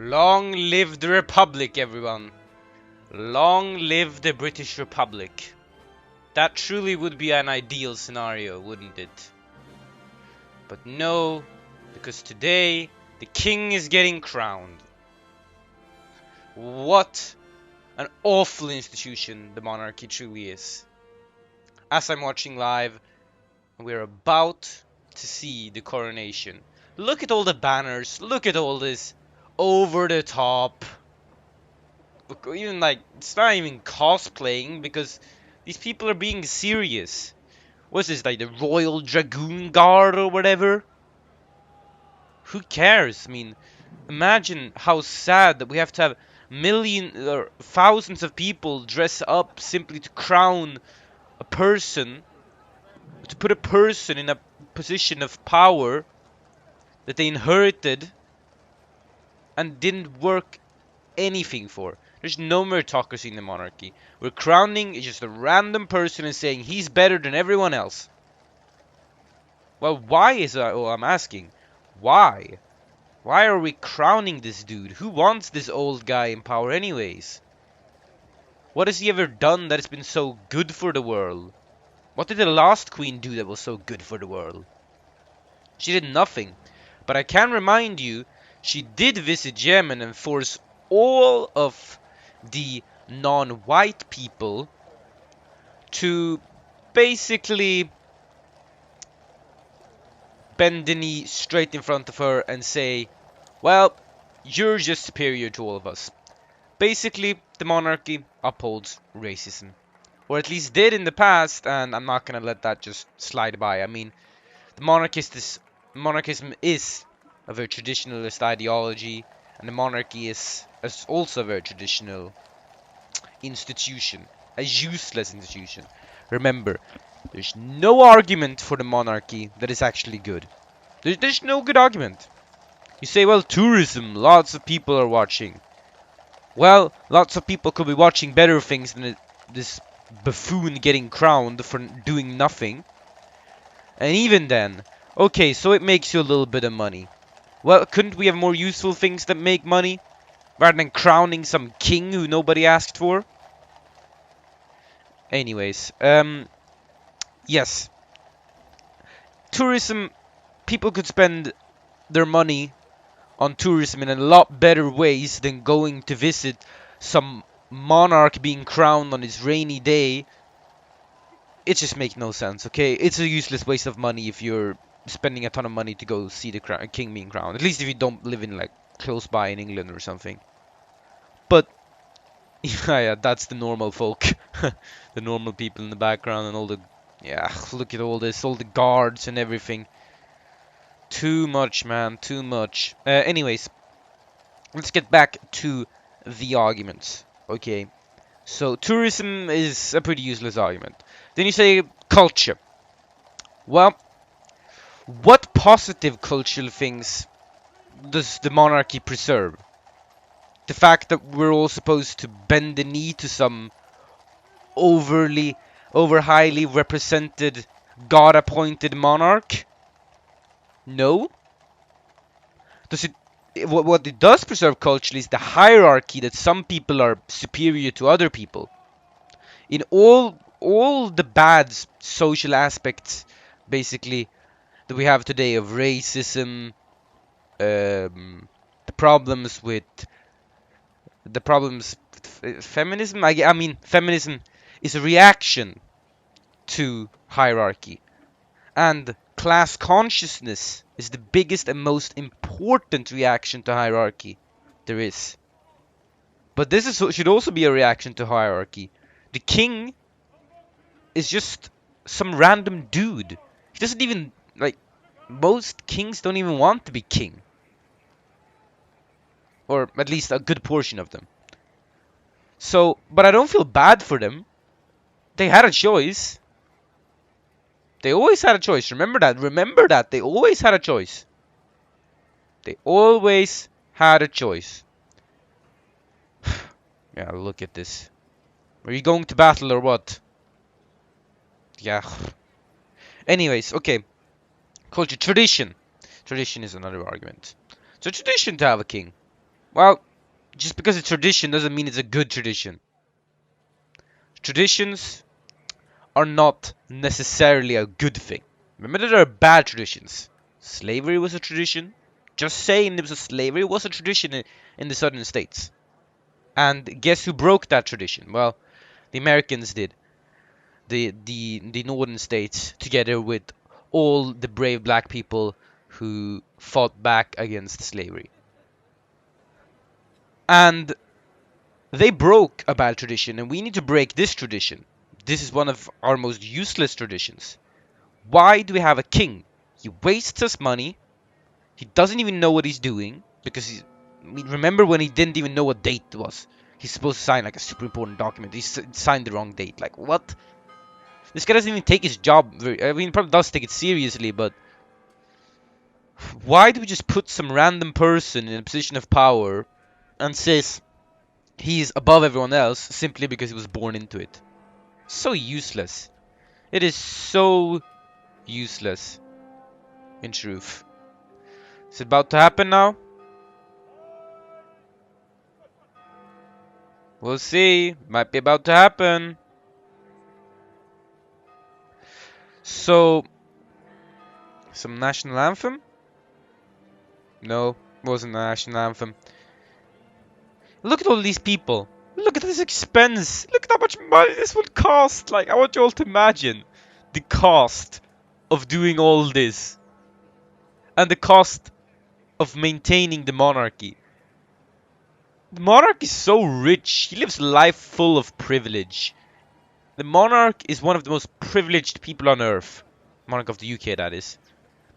Long live the Republic, everyone. Long live the British Republic. That truly would be an ideal scenario, wouldn't it? But no, because today the king is getting crowned. What an awful institution the monarchy truly is. As I'm watching live, we're about to see the coronation. Look at all the banners, look at all this over the top. Look, even like, it's not even cosplaying because these people are being serious. What's this, like the Royal Dragoon Guard or whatever? Who cares? I mean, imagine how sad that we have to have millions or thousands of people dress up simply to crown a person, to put a person in a position of power that they inherited and didn't work anything for. There's no meritocracy in the monarchy. We're crowning just a random person and saying he's better than everyone else. Well, why is that? Oh, I'm asking. Why? Why are we crowning this dude? Who wants this old guy in power anyways? What has he ever done that has been so good for the world? What did the last queen do that was so good for the world? She did nothing. But I can remind you, she did visit Yemen and force all of the non-white people to basically bend the knee straight in front of her and say, well, you're just superior to all of us. Basically, the monarchy upholds racism. Or at least did in the past, and I'm not gonna let that just slide by. I mean, the monarchism is a very traditionalist ideology, and the monarchy is also a very traditional institution, a useless institution. Remember, there's no argument for the monarchy that is actually good. There's no good argument. You say, well, tourism, lots of people are watching. Well, lots of people could be watching better things than this buffoon getting crowned for doing nothing. And even then, okay, so it makes you a little bit of money. Well, couldn't we have more useful things that make money? Rather than crowning some king who nobody asked for? Anyways, yes. Tourism, people could spend their money on tourism in a lot better ways than going to visit some monarch being crowned on his rainy day. It just makes no sense, okay? It's a useless waste of money if you're spending a ton of money to go see the king being crowned. At least if you don't live in, like, close by in England or something. But, yeah, that's the normal folk. The normal people in the background and all the... Yeah, look at all this, all the guards and everything. Too much, man, too much. Anyways, let's get back to the arguments, okay? So, tourism is a pretty useless argument. Then you say culture. Well, what positive cultural things does the monarchy preserve? The fact that we're all supposed to bend the knee to some over highly represented, God-appointed monarch? No. Does it? What it does preserve culturally is the hierarchy that some people are superior to other people. In all the bad social aspects, basically, that we have today of racism, the problems with feminism. I mean, feminism is a reaction to hierarchy, and class consciousness is the biggest and most important reaction to hierarchy there is. But should also be a reaction to hierarchy. The king is just some random dude. He doesn't even, like, most kings don't even want to be king. Or at least a good portion of them. So, but I don't feel bad for them. They had a choice. They always had a choice. Remember that. Remember that. They always had a choice. They always had a choice. Yeah, look at this. Are you going to battle or what? Yeah. Anyways, okay. Culture. Tradition. Tradition is another argument. So tradition to have a king. Well, just because it's tradition doesn't mean it's a good tradition. Traditions are not necessarily a good thing. Remember, there are bad traditions. Slavery was a tradition. Just saying there was a slavery was a tradition in the southern states. And guess who broke that tradition? Well, the Americans did. The northern states, together with all the brave black people who fought back against slavery. And they broke a bad tradition, and we need to break this tradition. This is one of our most useless traditions. Why do we have a king? He wastes us money. He doesn't even know what he's doing because he's. I mean, remember when he didn't even know what date it was? He's supposed to sign like a super important document. He signed the wrong date. Like what? This guy doesn't even take his job very. I mean, he probably does take it seriously, but why do we just put some random person in a position of power and says he's above everyone else simply because he was born into it? So useless. It is so useless. In truth. Is it about to happen now? We'll see. Might be about to happen. So, some national anthem? No, wasn't a national anthem. Look at all these people. Look at this expense. Look at how much money this would cost. Like, I want you all to imagine the cost of doing all this. And the cost of maintaining the monarchy. The monarch is so rich. He lives a life full of privilege. The monarch is one of the most privileged people on earth. Monarch of the UK, that is.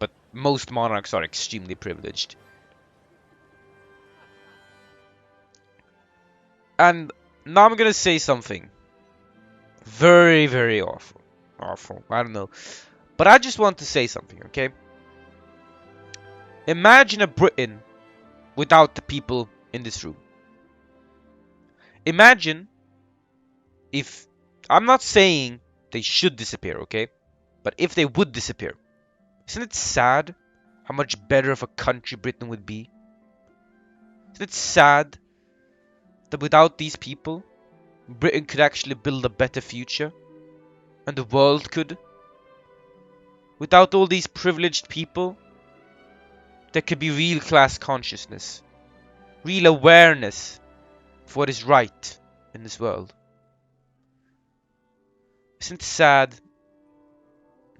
But most monarchs are extremely privileged. And now I'm gonna say something very, very awful. Awful. I don't know. But I just want to say something, okay? Imagine a Britain without the people in this room. Imagine if... I'm not saying they should disappear, okay? But if they would disappear, isn't it sad how much better of a country Britain would be? Isn't it sad that without these people, Britain could actually build a better future? And the world could? Without all these privileged people, there could be real class consciousness, real awareness of what is right in this world. Isn't it sad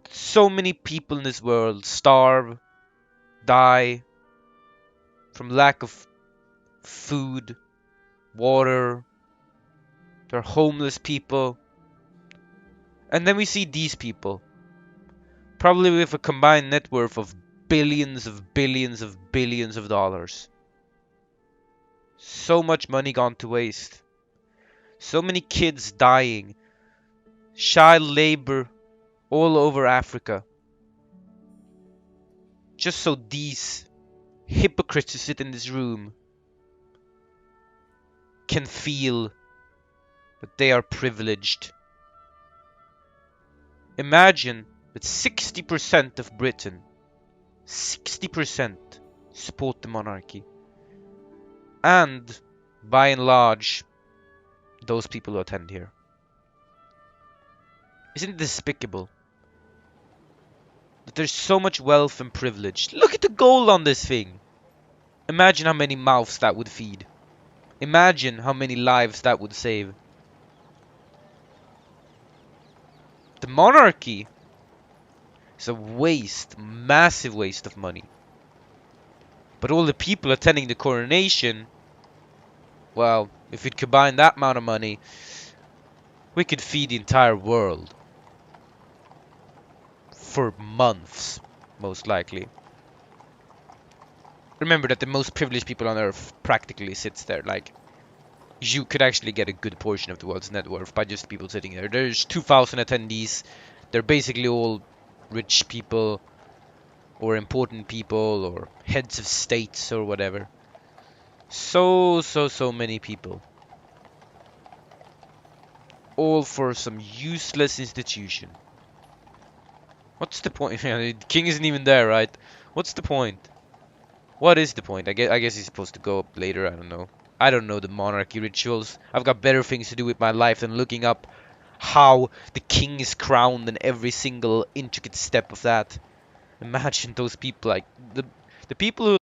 that so many people in this world starve, die from lack of food, water, they're homeless people. And then we see these people, probably with a combined net worth of billions of billions of billions of dollars. So much money gone to waste. So many kids dying. Child labor all over Africa. Just so these hypocrites who sit in this room can feel that they are privileged. Imagine that 60% of Britain, 60% support the monarchy. And, by and large, those people who attend here. Isn't it despicable that there's so much wealth and privilege? Look at the gold on this thing! Imagine how many mouths that would feed. Imagine how many lives that would save. The monarchy is a waste, massive waste of money. But all the people attending the coronation, well, if we'd combine that amount of money, we could feed the entire world. For months, most likely. Remember that the most privileged people on earth practically sits there. Like, you could actually get a good portion of the world's net worth by just people sitting there. There's 2,000 attendees. They're basically all rich people or important people or heads of states or whatever. So many people. All for some useless institution. What's the point? The king isn't even there, right? What's the point? What is the point? I guess he's supposed to go up later. I don't know. I don't know the monarchy rituals. I've got better things to do with my life than looking up how the king is crowned and every single intricate step of that. Imagine those people, like the people who